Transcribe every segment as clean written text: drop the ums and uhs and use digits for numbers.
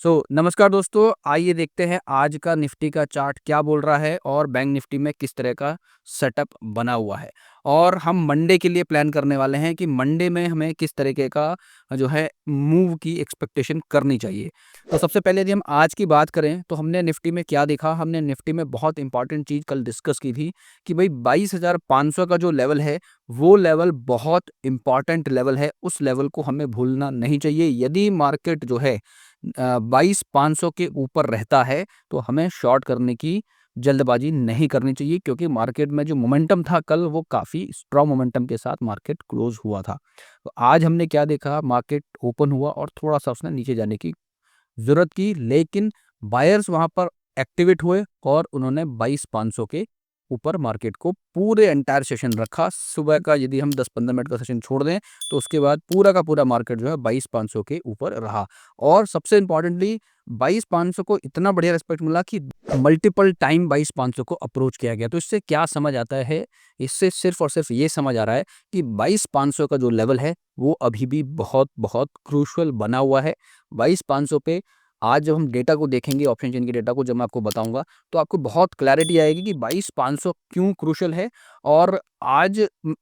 नमस्कार दोस्तों, आइए देखते हैं आज का निफ्टी का चार्ट क्या बोल रहा है और बैंक निफ्टी में किस तरह का सेटअप बना हुआ है। और हम मंडे के लिए प्लान करने वाले हैं कि मंडे में हमें किस तरीके का जो है मूव की एक्सपेक्टेशन करनी चाहिए। तो सबसे पहले यदि हम आज की बात करें तो हमने निफ्टी में क्या देखा, हमने निफ्टी में बहुत इंपॉर्टेंट चीज़ कल डिस्कस की थी कि भाई 22,500 का जो लेवल है, वो लेवल बहुत इंपॉर्टेंट लेवल है। उस लेवल को हमें भूलना नहीं चाहिए। यदि मार्केट जो है 22,500 के ऊपर रहता है तो हमें शॉर्ट करने की जल्दबाजी नहीं करनी चाहिए, क्योंकि मार्केट में जो मोमेंटम था कल, वो काफ़ी स्ट्रॉन्ग मोमेंटम के साथ मार्केट क्लोज हुआ था। तो आज हमने क्या देखा, मार्केट ओपन हुआ और थोड़ा-सा उसने नीचे जाने की ज़रूरत की, लेकिन बायर्स वहाँ पर एक्टिवेट हुए और उन्होंने 22,500 के ऊपर मार्केट को पूरे एंटायर सेशन रखा। सुबह का यदि हम 10-15 मिनट का सेशन छोड़ दें तो उसके बाद पूरा का पूरा मार्केट जो है 22,500 के ऊपर रहा। और सबसे इम्पोर्टेंटली 22,500 को इतना बढ़िया रिस्पेक्ट मिला कि मल्टीपल टाइम 22,500 को अप्रोच किया गया। तो इससे क्या समझ आता है? इससे सिर्फ और सिर्फ ये समझ आ रहा है कि 22,500 का जो लेवल है वो अभी भी बहुत बहुत क्रूशियल बना हुआ है। 22,500 पे आज जब हम डेटा को देखेंगे, ऑप्शन चेन के डेटा को जब मैं आपको बताऊंगा, तो आपको बहुत क्लैरिटी आएगी कि 22,500 क्यों क्रूशियल है। और आज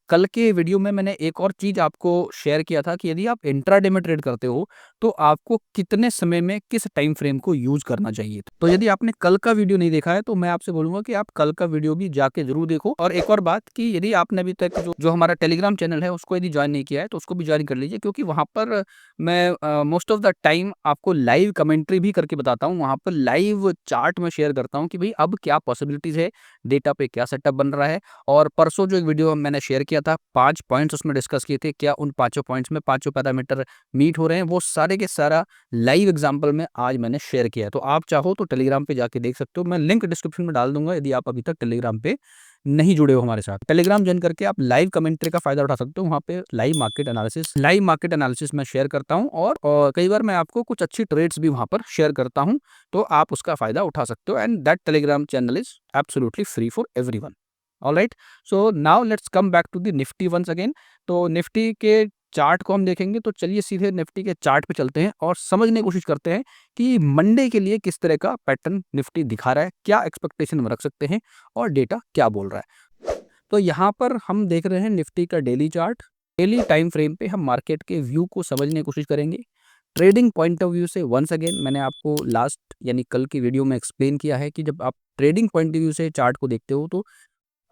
कल के वीडियो में मैंने एक और चीज़ आपको शेयर किया था कि यदि आप इंट्राडे में ट्रेड करते हो तो आपको कितने समय में किस टाइम फ्रेम को यूज करना चाहिए। तो यदि आपने कल का वीडियो नहीं देखा है तो मैं आपसे बोलूंगा कि आप कल का वीडियो भी जाके जरूर देखो। और एक और बात कि यदि आपने अभी तक जो हमारा टेलीग्राम चैनल है उसको यदि ज्वाइन नहीं किया है तो उसको भी ज्वाइन कर लीजिए, क्योंकि वहां पर मैं मोस्ट ऑफ द टाइम आपको लाइव कमेंट्री भी करके बताता हूँ। वहाँ पर लाइव चार्ट में शेयर करता हूँ कि भाई अब क्या पॉसिबिलिटीज़ है, डेटा पे क्या सेटअप बन रहा है। और परसों जो एक वीडियो मैंने शेयर किया था, 5 पॉइंट्स उसमें डिस्कस किए थे, क्या उन पाँचों पॉइंट्स में पाँचों पैरामीटर मीट हो रहे हैं, वो सारे के सारा लाइव एग्जाम्पल में आज मैंने शेयर किया है। तो आप चाहो तो टेलीग्राम पे जाके देख सकते हो, मैं लिंक डिस्क्रिप्शन में डाल दूंगा यदि आप अभी तक टेलीग्राम पे नहीं जुड़े हो हमारे साथ। टेलीग्राम ज्वाइन करके आप लाइव कमेंट्री का फायदा उठा सकते हो। वहाँ पे लाइव मार्केट एनालिसिस मैं शेयर करता हूँ और कई बार मैं आपको कुछ अच्छी ट्रेड्स भी वहाँ पर शेयर करता हूँ, तो आप उसका फायदा उठा सकते हो। And that Telegram channel is absolutely free for everyone. Alright, so now let's come back to the Nifty once again. तो निफ्टी के चार्ट को हम देखेंगे, तो चलिए सीधे निफ्टी के चार्ट पे चलते हैं और समझने की कोशिश करते हैं कि मंडे के लिए किस तरह का पैटर्न निफ्टी दिखा रहा है, क्या एक्सपेक्टेशन हम रख सकते हैं और डेटा क्या बोल रहा है। तो यहाँ पर हम देख रहे हैं निफ्टी का daily chart. Daily time frame पे हम मार्केट के व्यू को समझने की कोशिश करेंगे। ट्रेडिंग पॉइंट ऑफ व्यू से वंस अगेन मैंने आपको लास्ट यानी कल की वीडियो में एक्सप्लेन किया है कि जब आप ट्रेडिंग पॉइंट ऑफ व्यू से चार्ट को देखते हो तो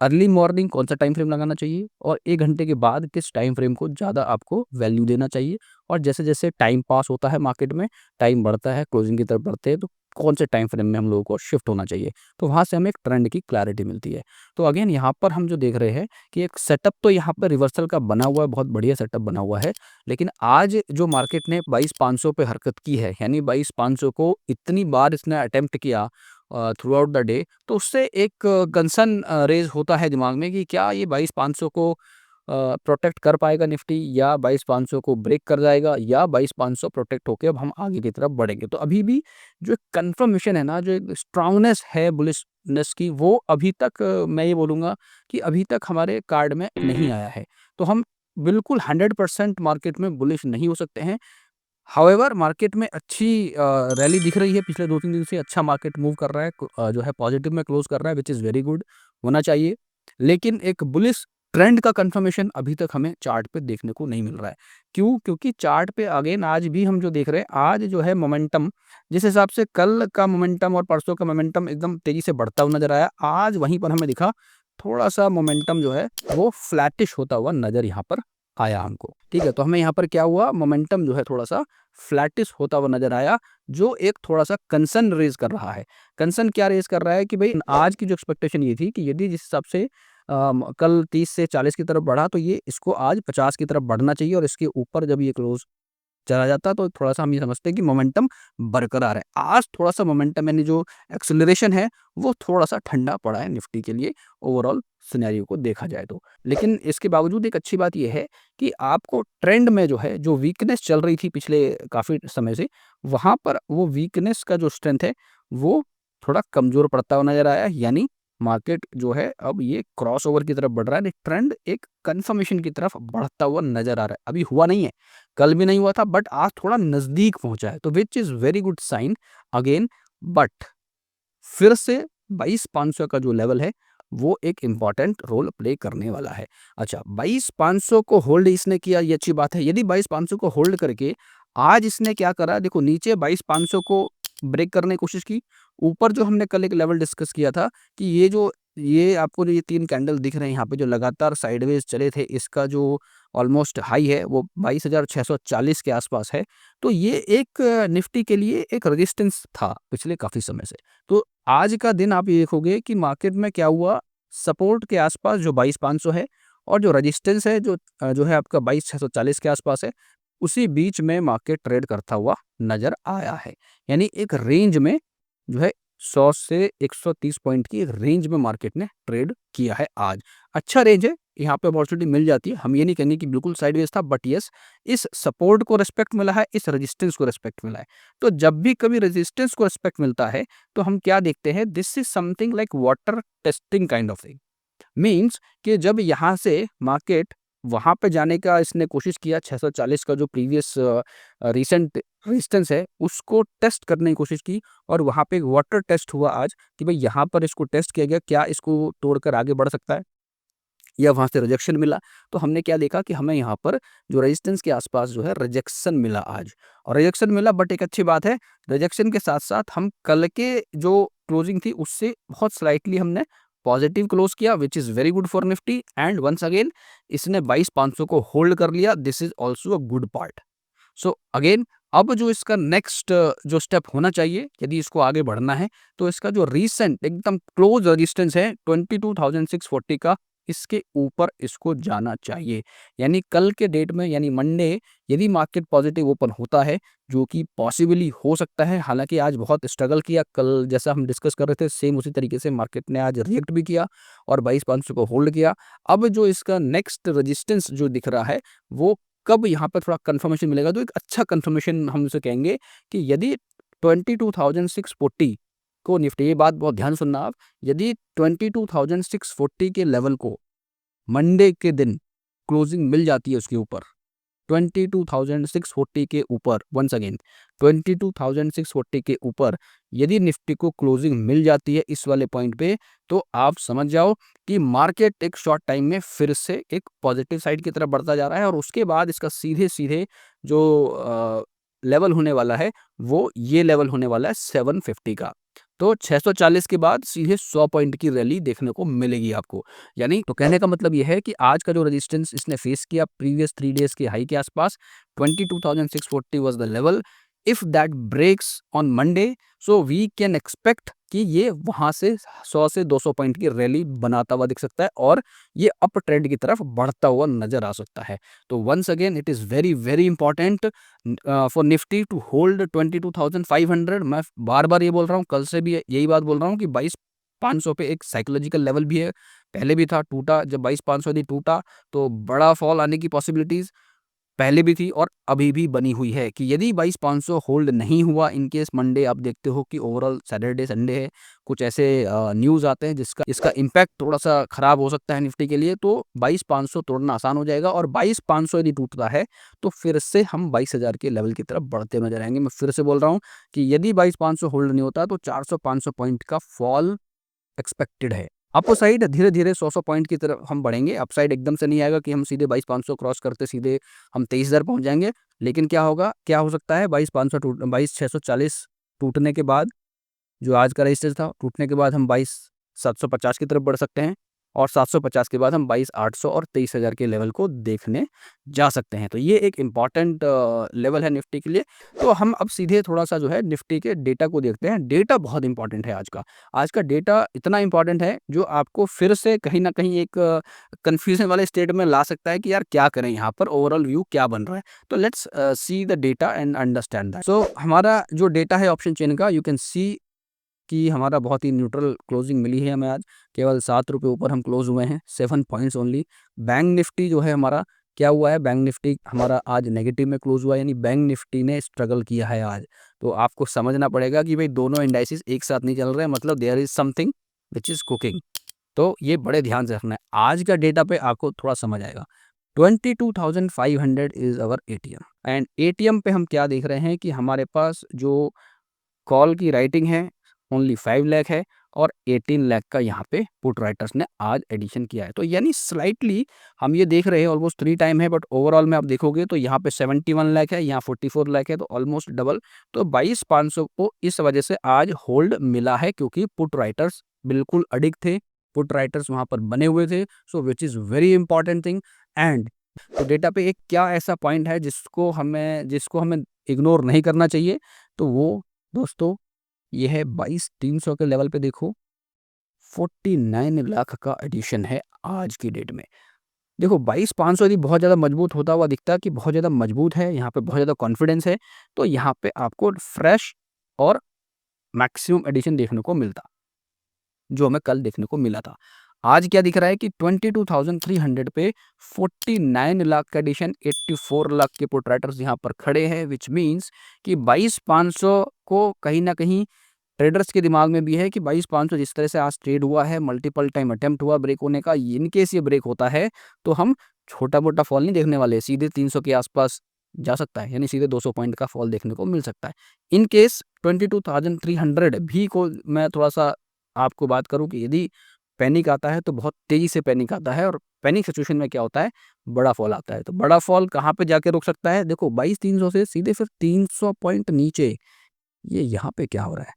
अर्ली मॉर्निंग कौन सा टाइम फ्रेम लगाना चाहिए और 1 घंटे के बाद किस टाइम फ्रेम को ज़्यादा आपको वैल्यू देना चाहिए। और जैसे-जैसे टाइम पास होता है मार्केट में, टाइम बढ़ता है, क्लोजिंग की तरफ बढ़ते हैं, तो कौन से टाइम फ्रेम में हम लोगों को शिफ्ट होना चाहिए। तो वहाँ से हमें एक ट्रेंड की क्लैरिटी मिलती है। तो अगेन यहाँ पर हम जो देख रहे हैं कि एक सेटअप तो यहाँ पर रिवर्सल का बना हुआ है, बहुत बढ़िया सेटअप बना हुआ है। लेकिन आज जो मार्केट ने 22,500 पे हरकत की है, यानी 22,500 को इतनी बार इसने अटेम्प्ट किया थ्रू आउट द डे, तो उससे एक कंसर्न रेज़ होता है दिमाग में कि क्या ये 22,500 को प्रोटेक्ट कर पाएगा निफ्टी, या 22,500 को ब्रेक कर जाएगा, या 22,500 प्रोटेक्ट होके अब हम आगे की तरफ बढ़ेंगे। तो अभी भी जो एक कन्फर्मेशन है ना, जो एक स्ट्रांगनेस है बुलिशनेस की, वो अभी तक मैं ये बोलूँगा कि अभी तक हमारे कार्ड में नहीं आया है। तो हम बिल्कुल 100% मार्केट में बुलिश नहीं हो सकते हैं। हाउएवर मार्केट में अच्छी रैली दिख रही है, पिछले 2-3 दिन से अच्छा मार्केट मूव कर रहा है, जो है पॉजिटिव में क्लोज़ कर रहा है, व्हिच इज़ वेरी गुड, होना चाहिए। लेकिन एक बुलिश ट्रेंड का कन्फर्मेशन अभी तक हमें चार्ट पे देखने को नहीं मिल रहा है। क्यों? क्योंकि चार्ट पे अगेन आज भी हम जो देख रहे हैं, आज जो है मोमेंटम जिस हिसाब से कल का मोमेंटम और परसों का मोमेंटम एकदम तेज़ी से बढ़ता हुआ नज़र आया, आज वहीं पर हमें दिखा थोड़ा-सा मोमेंटम जो है वो फ्लैटिश होता हुआ नज़र यहाँ पर आया हमको। ठीक है? तो हमें यहाँ पर क्या हुआ, मोमेंटम जो है थोड़ा-सा फ्लैटिश होता हुआ नज़र आया, जो एक थोड़ा-सा कंसर्न रेज़ कर रहा है। कंसर्न क्या रेज़ कर रहा है कि भई आज की जो एक्सपेक्टेशन ये थी कि यदि जिस हिसाब से कल 30 से 40 की तरफ बढ़ा, तो ये इसको आज 50 की तरफ बढ़ना चाहिए और इसके ऊपर जब ये क्लोज़ चला जाता तो थोड़ा-सा हम ये समझते हैं कि मोमेंटम बरकरार है। आज थोड़ा-सा मोमेंटम यानी जो एक्सेलरेशन है, वो थोड़ा-सा ठंडा पड़ा है निफ्टी के लिए, ओवरऑल सिनेरियो को देखा जाए तो। लेकिन इसके बावजूद एक अच्छी बात ये है कि आपको ट्रेंड में जो है, जो वीकनेस चल रही थी पिछले काफ़ी समय से, वहाँ पर वो वीकनेस का जो स्ट्रेंथ है, वो थोड़ा कमज़ोर पड़ता हुआ नज़र आया है। यानी मार्केट जो है अब ये क्रॉसओवर की तरफ बढ़ रहा है, ट्रेंड एक कंफर्मेशन की तरफ बढ़ता हुआ नजर आ रहा है। अभी हुआ नहीं है, कल भी नहीं हुआ था, बट आज थोड़ा नजदीक पहुंचा है, तो which is very good sign again. But फिर से 22,500 का जो लेवल है वो एक इंपॉर्टेंट रोल प्ले करने वाला है। अच्छा, 22,500 को होल्ड इसने किया, ये अच्छी बात है। यदि 22,500 को होल्ड करके आज इसने क्या करा, देखो नीचे 22,500 को ब्रेक करने की कोशिश की, ऊपर जो हमने कल एक लेवल डिस्कस किया था कि ये आपको जो ये 3 कैंडल दिख रहे हैं यहाँ पे जो लगातार साइडवेज चले थे, इसका जो ऑलमोस्ट हाई है वो 22,640 के आसपास है। तो ये एक निफ्टी के लिए एक रेजिस्टेंस था पिछले काफ़ी समय से। तो आज का दिन आप ये देखोगे कि मार्केट में क्या हुआ, सपोर्ट के आसपास जो 22,500 है और जो रेजिस्टेंस है जो है आपका 22,640 के आसपास है, उसी बीच में मार्केट ट्रेड करता हुआ नज़र आया है। यानी एक रेंज में जो है 100 से 130 पॉइंट की रेंज में मार्केट ने ट्रेड किया है आज। अच्छा रेंज है, यहाँ पे अपॉर्चुनिटी मिल जाती है। हम ये नहीं कहेंगे कि बिल्कुल साइडवेज था, बट यस, इस सपोर्ट को रिस्पेक्ट मिला है, इस रेजिस्टेंस को रिस्पेक्ट मिला है। तो जब भी कभी रेजिस्टेंस को रिस्पेक्ट मिलता है तो हम क्या देखते हैं, this is something like water testing kind of thing. Means कि जब यहाँ से मार्केट वहाँ पे जाने का इसने कोशिश किया, 640 का जो प्रीवियस रिसेंट रेजिस्टेंस है उसको टेस्ट करने की कोशिश की, और वहाँ पे एक वाटर टेस्ट हुआ आज कि भाई यहाँ पर इसको टेस्ट किया गया, क्या इसको तोड़कर आगे बढ़ सकता है, या वहाँ से रिजेक्शन मिला। तो हमने क्या देखा कि हमें यहाँ पर जो रेजिस्टेंस के आसपास जो है रिजेक्शन मिला आज, और रिजेक्शन मिला, बट एक अच्छी बात है, रिजेक्शन के साथ साथ हम कल के जो क्लोजिंग थी उससे बहुत स्लाइटली हमने पॉजिटिव क्लोज किया, which is very good for Nifty. And once again इसने 22,500 को होल्ड कर लिया, this is also a good part. So again अब जो इसका नेक्स्ट जो स्टेप होना चाहिए यदि इसको आगे बढ़ना है, तो इसका जो रीसेंट एकदम क्लोज रेजिस्टेंस है 22,640 का, इसके ऊपर इसको जाना चाहिए। यानी कल के डेट में, यानी मंडे, यदि मार्केट पॉजिटिव ओपन होता है, जो कि पॉसिबली हो सकता है, हालांकि आज बहुत स्ट्रगल किया, कल जैसा हम डिस्कस कर रहे थे सेम उसी तरीके से मार्केट ने आज रिएक्ट भी किया और 22,500 को होल्ड किया। अब जो इसका नेक्स्ट रेजिस्टेंस जो दिख रहा है वो कब यहाँ पर थोड़ा कंफर्मेशन मिलेगा, तो एक अच्छा कंफर्मेशन हम उसे कहेंगे कि यदि 22,640 को निफ्टी, ये बात बहुत ध्यान सुनना आप, यदि 22,640 के लेवल को मंडे के दिन क्लोजिंग मिल जाती है उसके ऊपर, 22,640 के ऊपर, वंस अगेन 22,640 के ऊपर यदि निफ्टी को क्लोजिंग मिल जाती है इस वाले पॉइंट पे, तो आप समझ जाओ कि मार्केट एक शॉर्ट टाइम में फिर से एक पॉजिटिव साइड की तरफ बढ़ता जा रहा है, और उसके बाद इसका सीधे सीधे जो लेवल होने वाला है वो ये लेवल होने वाला है 750 का। तो 640 के बाद सीधे 100 पॉइंट की रैली देखने को मिलेगी आपको। यानी तो कहने का मतलब ये है कि आज का जो रेजिस्टेंस इसने फेस किया प्रीवियस 3 डेज के हाई के आसपास, 22,640 was the level. If that breaks on Monday, so we can expect कि ये वहां से 100 से 200 पॉइंट की रैली बनाता हुआ दिख सकता है, और ये अप ट्रेंड की तरफ बढ़ता हुआ नजर आ सकता है। तो once again it is very very important for Nifty to hold 22,500। मैं बार बार ये बोल रहा हूँ, कल से भी यही बात बोल रहा हूँ कि 22,500 पे एक साइकोलॉजिकल लेवल भी है, पहले भी था, टूटा, जब 22,500 यदि टूटा तो बड़ा फॉल आने की पॉसिबिलिटीज पहले भी थी और अभी भी बनी हुई है कि यदि 22,500 होल्ड नहीं हुआ, इन केस मंडे आप देखते हो कि ओवरऑल सैटरडे संडे है, कुछ ऐसे न्यूज़ आते हैं जिसका इसका इम्पैक्ट थोड़ा सा खराब हो सकता है निफ्टी के लिए, तो 22,500 तोड़ना आसान हो जाएगा, और 22,500 यदि टूटता है तो फिर से हम 22,000 के लेवल की तरफ बढ़ते नजर आएंगे। मैं फिर से बोल रहा हूँ कि यदि 22,500 होल्ड नहीं होता तो 400-500 पॉइंट का फॉल एक्सपेक्टेड है। अप साइड धीरे-धीरे 100-100 पॉइंट की तरफ हम बढ़ेंगे। अपसाइड एकदम से नहीं आएगा कि हम सीधे 22,500 क्रॉस करते सीधे हम 23,000 पहुँच जाएँगे। लेकिन क्या होगा, क्या हो सकता है, 22,640 टूटने के बाद, जो आज का रेजिस्टेंस था, टूटने के बाद हम 22,750 की तरफ बढ़ सकते हैं, और 750 के बाद हम 22,800 और 23,000 के लेवल को देखने जा सकते हैं। तो ये एक इम्पॉर्टेंट लेवल है निफ्टी के लिए। तो हम अब सीधे थोड़ा-सा जो है निफ्टी के डेटा को देखते हैं। डेटा बहुत इम्पॉर्टेंट है आज का। आज का डेटा इतना इम्पॉर्टेंट है जो आपको फिर से कहीं न कहीं एक कन्फ्यूज़न वाले स्टेट में ला सकता है कि यार क्या करें यहाँ पर, ओवरऑल व्यू क्या बन रहा है। तो let's see the data and understand that. So हमारा जो डेटा है ऑप्शन चेन का, यू कैन सी कि हमारा बहुत ही न्यूट्रल क्लोजिंग मिली है हमें आज। केवल ₹7 ऊपर हम क्लोज हुए हैं, 7 पॉइंट्स ओनली। बैंक निफ्टी जो है हमारा, क्या हुआ है, बैंक निफ्टी हमारा आज नेगेटिव में क्लोज हुआ है, यानी बैंक निफ्टी ने स्ट्रगल किया है आज। तो आपको समझना पड़ेगा कि भाई दोनों इंडाइसिस एक साथ नहीं चल रहे हैं, मतलब there is something which is cooking. तो ये बड़े ध्यान से रखना है। आज का डेटा पे आपको थोड़ा समझ आएगा। 22,500 is our ATM and ATM पे हम क्या देख रहे हैं कि हमारे पास जो कॉल की राइटिंग है ओनली 5 लाख है और 18 लाख का यहाँ पे पुट राइटर्स ने आज एडिशन किया है। तो यानी स्लाइटली हम ये देख रहे हैं ऑलमोस्ट 3 टाइम है, बट ओवरऑल में आप देखोगे तो यहाँ पे 71 लाख है, यहाँ 44 लाख है, तो ऑलमोस्ट डबल। तो 22,500 को इस वजह से आज होल्ड मिला है क्योंकि पुट राइटर्स बिल्कुल अडिग थे, पुट राइटर्स वहाँ पर बने हुए थे। So which is very important thing. And तो डेटा पे एक क्या ऐसा पॉइंट है जिसको हमें इग्नोर नहीं करना चाहिए, तो वो दोस्तों ये है 22,300 के लेवल पे देखो 49 लाख का एडिशन है आज की डेट में। देखो 22,500 यदि बहुत ज़्यादा मजबूत होता हुआ दिखता है कि बहुत ज़्यादा मजबूत है, यहाँ पे बहुत ज़्यादा कॉन्फिडेंस है, तो यहाँ पे आपको फ्रेश और मैक्सिमम एडिशन देखने को मिलता, जो हमें कल देखने को मिला था। आज क्या दिख रहा है कि 22,300 पे 49 लाख का एडिशन, 84 लाख के पुट राइटर्स यहाँ पर खड़े हैं, विच मीन्स कि 22,500 को कहीं न कहीं ट्रेडर्स के दिमाग में भी है कि 22,500 जिस तरह से आज ट्रेड हुआ है, मल्टीपल टाइम अटेम्प्ट हुआ ब्रेक होने का, इन केस ये ब्रेक होता है तो हम छोटा-मोटा फॉल नहीं देखने वाले, सीधे 300 के आसपास जा सकता है, यानी सीधे 200 पॉइंट का फॉल देखने को मिल सकता है। इन केस 22,300 भी को मैं थोड़ा-सा आपको बात करूँ कि यदि पैनिक आता है तो बहुत तेज़ी से पैनिक आता है और पैनिक सिचुएशन में क्या होता है, बड़ा फॉल आता है। तो बड़ा फॉल कहाँ पे जाके रुक सकता है? देखो 22,300 से सीधे फिर 300 पॉइंट नीचे, ये यहाँ पे क्या हो रहा है?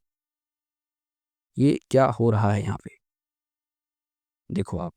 ये क्या हो रहा है यहाँ पे? देखो आप,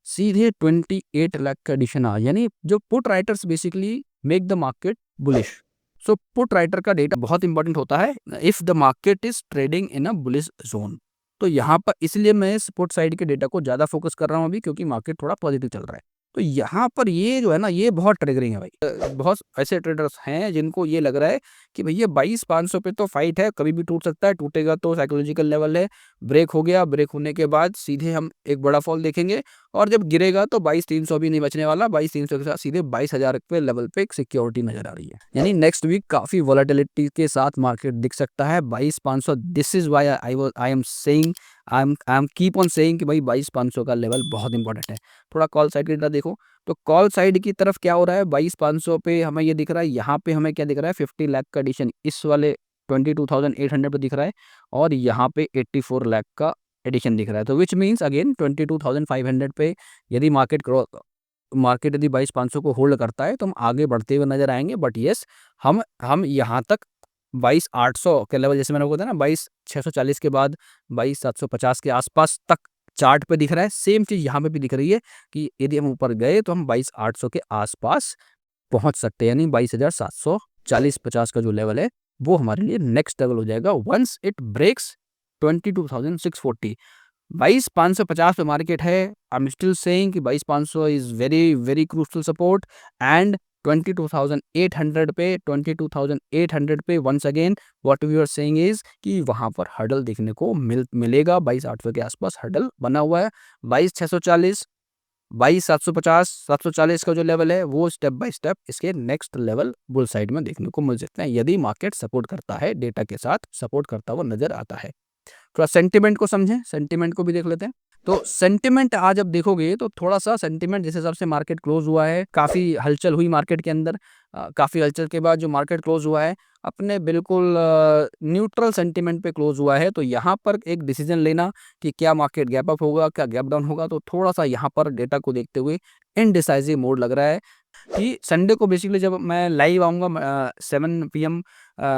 सीधे 28 लाख का एडिशन आ, यानी जो put writers basically make the market bullish. So put writer का डेटा बहुत इंपॉर्टेंट होता है if the market is trading in a bullish zone. तो यहाँ पर इसलिए मैं इस पुट साइड के डेटा को ज़्यादा फोकस कर रहा हूँ अभी, क्योंकि मार्केट थोड़ा पॉजिटिव चल रहा है। तो यहाँ पर ये जो है ना, ये बहुत ट्रिगरिंग है भाई। बहुत ऐसे ट्रेडर्स हैं जिनको ये लग रहा है कि भैया 22,500 पे तो फाइट है, कभी भी टूट सकता है, टूटेगा तो साइकोलॉजिकल लेवल है, ब्रेक हो गया, ब्रेक होने के बाद सीधे हम एक बड़ा फॉल देखेंगे और जब गिरेगा तो 22,300 भी नहीं बचने वाला, 22,300 के साथ सीधे 22,000 पे लेवल पे एक सिक्योरिटी नजर आ रही है। यानी नेक्स्ट वीक काफी वॉलेटिलिटी के साथ मार्केट दिख सकता है। 22,500, this is why I am saying, I am keep on saying कि भाई 22,500 का लेवल बहुत इंपॉर्टेंट है। थोड़ा कॉल साइड की तरफ देखो, तो कॉल साइड की तरफ क्या हो रहा है, 22,500 पे हमें ये दिख रहा है, यहाँ पे हमें क्या दिख रहा है, 50 लाख का एडिशन इस वाले 22,800 पे दिख रहा है और यहाँ पे 84 लाख का एडिशन दिख रहा है। तो विच मीन्स अगेन 22,500 पे यदि मार्केट यदि 22,500 को होल्ड करता है तो हम आगे बढ़ते हुए नजर आएंगे। बट येस, हम यहाँ तक 22,800 के लेवल, जैसे मैंने आपको बताया ना, 22,640 के बाद 22,750 के आसपास तक चार्ट पे दिख रहा है। सेम चीज यहाँ पे भी दिख रही है कि यदि हम ऊपर गए तो हम 22,800 के आसपास पहुंच सकते हैं, यानी 22,740-50 का जो लेवल है वो हमारे लिए नेक्स्ट लेवल हो जाएगा वंस इट ब्रेक्स 22,640। 22,550 पे मार्केट है। आई एम स्टिल सेइंग कि 22,500 is very very crucial support and 22,800 पे once again what we are saying is कि वहां पर हर्डल देखने को मिलेगा। 22,800 के आसपास हर्डल बना हुआ है। 22,640, 22,750, 740 का जो लेवल है वो स्टेप बाय स्टेप इसके नेक्स्ट लेवल बुल साइड में देखने को मिल सकते हैं, यदि मार्केट सपोर्ट करता है, डेटा के साथ सपोर्ट करता हुआ नजर आता है। थोड़ा सेंटिमेंट को समझें, सेंटिमेंट को भी देख लेते हैं। तो सेंटिमेंट आज आप देखोगे तो थोड़ा-सा सेंटिमेंट जिस हिसाब से मार्केट क्लोज हुआ है, काफ़ी हलचल हुई मार्केट के अंदर। काफ़ी हलचल के बाद जो मार्केट क्लोज हुआ है, अपने बिल्कुल न्यूट्रल सेंटिमेंट पे क्लोज हुआ है। तो यहाँ पर एक डिसीजन लेना कि क्या मार्केट गैप अप होगा, क्या गैप डाउन होगा, तो थोड़ा-सा यहाँ पर डेटा को देखते हुए इनडिसाइसिव मोड लग रहा है कि संडे को बेसिकली जब मैं लाइव आऊँगा 7 पीएम,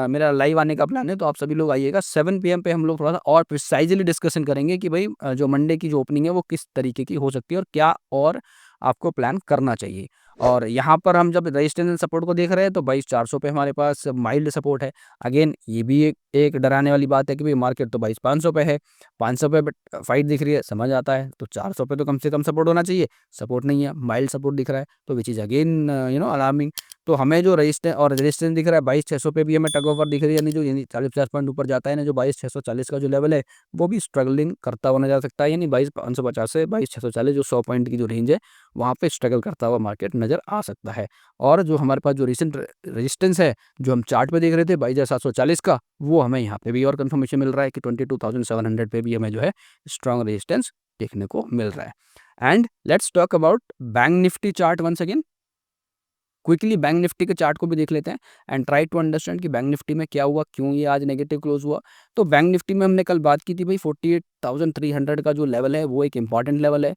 मेरा लाइव आने का प्लान है, तो आप सभी लोग आइएगा। 7 पीएम पे हम लोग थोड़ा-सा और प्रिसाइज़ली डिस्कशन करेंगे कि भई जो मंडे की जो ओपनिंग है वो किस तरीके की हो सकती है और क्या और आपको प्लान करना चाहिए। और यहाँ पर हम जब रेजिस्टेंस सपोर्ट को देख रहे हैं तो 22,400 पे हमारे पास माइल्ड सपोर्ट है। अगेन ये भी एक डराने वाली बात है कि भई मार्केट तो 22,500 पे है, 500 पे बट फाइट दिख रही है, समझ आता है। तो 400 पे तो कम से कम सपोर्ट होना चाहिए, सपोर्ट नहीं है, माइल्ड सपोर्ट दिख रहा है, तो व्हिच इज़ अगेन अलार्मिंग। तो हमें जो रेजिस्टेंस दिख रहा है 22,600 पे भी हमें टग ऑफर दिख रही है, यानी जो 40-50 पॉइंट ऊपर जाता है ना, जो 22,640 का जो लेवल है वो भी स्ट्रगलिंग करता हुआ नजर आ सकता है, यानी 22,550 से 22,640 जो 100 पॉइंट की जो रेंज है वहाँ पे स्ट्रगल करता हुआ मार्केट नजर आ सकता है। और जो हमारे पास जो रिसेंट रेजिस्टेंस है जो हम चार्ट पे देख रहे थे 22,740 का, वो हमें यहाँ पे भी और कंफर्मेशन मिल रहा है कि 22,700 पे भी हमें जो है स्ट्रॉन्ग रेजिस्टेंस देखने को मिल रहा है। And let's talk about bank Nifty chart once again. Quickly bank Nifty के चार्ट को भी देख लेते हैं एंड ट्राई टू अंडरस्टैंड कि बैंक निफ्टी में क्या हुआ, क्यों ये आज नेगेटिव क्लोज हुआ। तो बैंक निफ्टी में हमने कल बात की थी भाई 48,300 का जो लेवल है वो एक इंपॉर्टेंट लेवल है।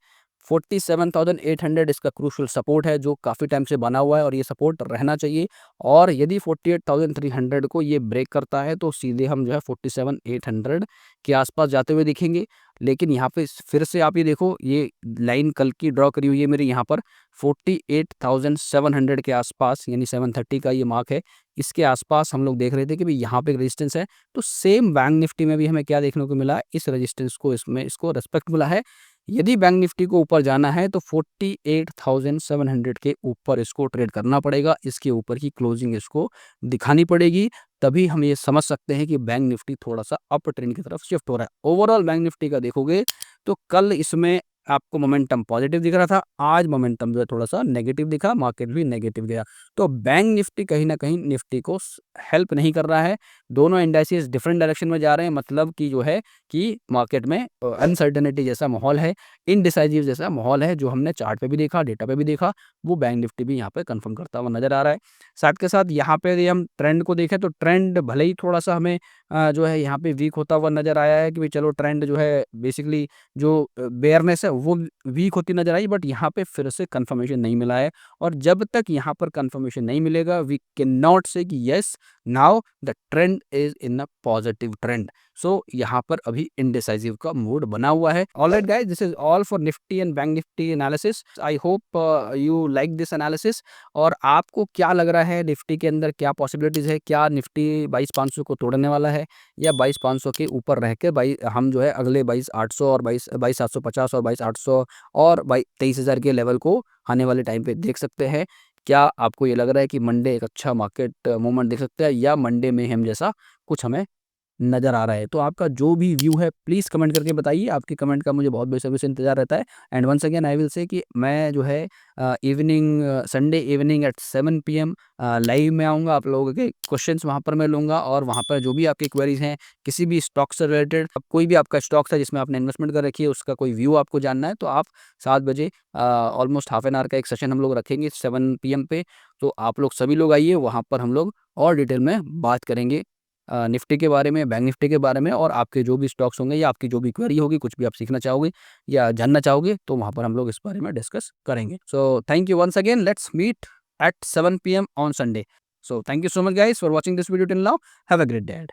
47,800 इसका क्रूशल सपोर्ट है जो काफ़ी टाइम से बना हुआ है और ये सपोर्ट रहना चाहिए। और यदि 48,300 को ये ब्रेक करता है तो सीधे हम जो है 47,800 के आसपास जाते हुए दिखेंगे। लेकिन यहाँ पे फिर से आप ये देखो, ये लाइन कल की ड्रॉ करी हुई है मेरी यहाँ पर 48,700 के आसपास, यानी 730 का ये मार्क है। इसके आसपास हम लोग देख रहे थे कि भाई यहाँ पे रेजिस्टेंस है। तो सेम बैंक निफ्टी में भी हमें क्या देखने को मिला, इस रेजिस्टेंस को इसको रिस्पेक्ट मिला है। यदि बैंक निफ्टी को ऊपर जाना है तो 48,700 के ऊपर इसको ट्रेड करना पड़ेगा, इसके ऊपर की क्लोजिंग इसको दिखानी पड़ेगी, तभी हम ये समझ सकते हैं कि बैंक निफ्टी थोड़ा सा अप ट्रेंड की तरफ शिफ्ट हो रहा है। ओवरऑल बैंक निफ्टी का देखोगे तो कल इसमें आपको मोमेंटम पॉजिटिव दिख रहा था, आज मोमेंटम जो है थोड़ा सा नेगेटिव दिखा, मार्केट भी नेगेटिव गया। तो बैंक निफ्टी कहीं ना कहीं निफ्टी को हेल्प नहीं कर रहा है। दोनों इंडाइसेस डिफरेंट डायरेक्शन में जा रहे हैं, मतलब कि जो है कि मार्केट में अनसर्टेनिटी जैसा माहौल है, इनडिसाइसिव जैसा माहौल है, जो हमने चार्ट पे भी देखा, डेटा पे भी देखा, वो बैंक निफ्टी भी यहाँ पे कंफर्म करता हुआ नजर आ रहा है। साथ के साथ यहाँ पे यदि हम ट्रेंड को देखें तो ट्रेंड भले ही थोड़ा सा हमें जो है यहाँ पे वीक होता हुआ नजर आया है कि भाई चलो ट्रेंड जो है बेसिकली जो बेयरनेस है वो वीक होती नजर आई, बट यहाँ पे फिर से कंफर्मेशन नहीं मिला है। और जब तक यहाँ पर कंफर्मेशन नहीं मिलेगा वी कैन नॉट से कि yes now the trend is in a positive trend. So यहाँ पर अभी इनडिसाइसिव का मूड बना हुआ है। Alright guys, this is all for Nifty and Bank Nifty analysis. I hope you like this analysis. और आपको क्या लग रहा है निफ्टी के अंदर क्या पॉसिबिलिटीज है, क्या निफ्टी 22,500 को तोड़ने वाला है या 22,500 के ऊपर रह के हम जो है अगले 22,800 और 22,750 और 22,800 और 23,000 के लेवल को आने वाले टाइम पे देख सकते हैं। क्या आपको ये लग रहा है कि मंडे एक अच्छा मार्केट मूवमेंट देख सकते हैं या मंडे में हम जैसा कुछ हमें नज़र आ रहा है? तो आपका जो भी व्यू है प्लीज़ कमेंट करके बताइए। आपके कमेंट का मुझे बहुत बेसब्री से इंतज़ार रहता है। And once again I will say कि मैं जो है Sunday evening at 7 PM live में आऊँगा। आप लोगों के क्वेश्चंस वहाँ पर मैं लूँगा और वहाँ पर जो भी आपकी क्वेरीज़ हैं किसी भी स्टॉक से रिलेटेड, कोई भी आपका स्टॉक्स है जिसमें आपने इन्वेस्टमेंट कर रखी है उसका कोई व्यू आपको जानना है तो आप 7 बजे ऑलमोस्ट हाफ एन आवर का एक सेशन हम लोग रखेंगे 7 पीएम पे। तो आप लोग सभी लोग आइए, वहाँ पर हम लोग और डिटेल में बात करेंगे निफ्टी के बारे में, बैंक निफ्टी के बारे में, और आपके जो भी स्टॉक्स होंगे या आपकी जो भी क्वेरी होगी, कुछ भी आप सीखना चाहोगे या जानना चाहोगे तो वहाँ पर हम लोग इस बारे में डिस्कस करेंगे। So thank you once again, let's meet at 7 p.m. on Sunday. So thank you so much guys for watching this video till now. Have a great day.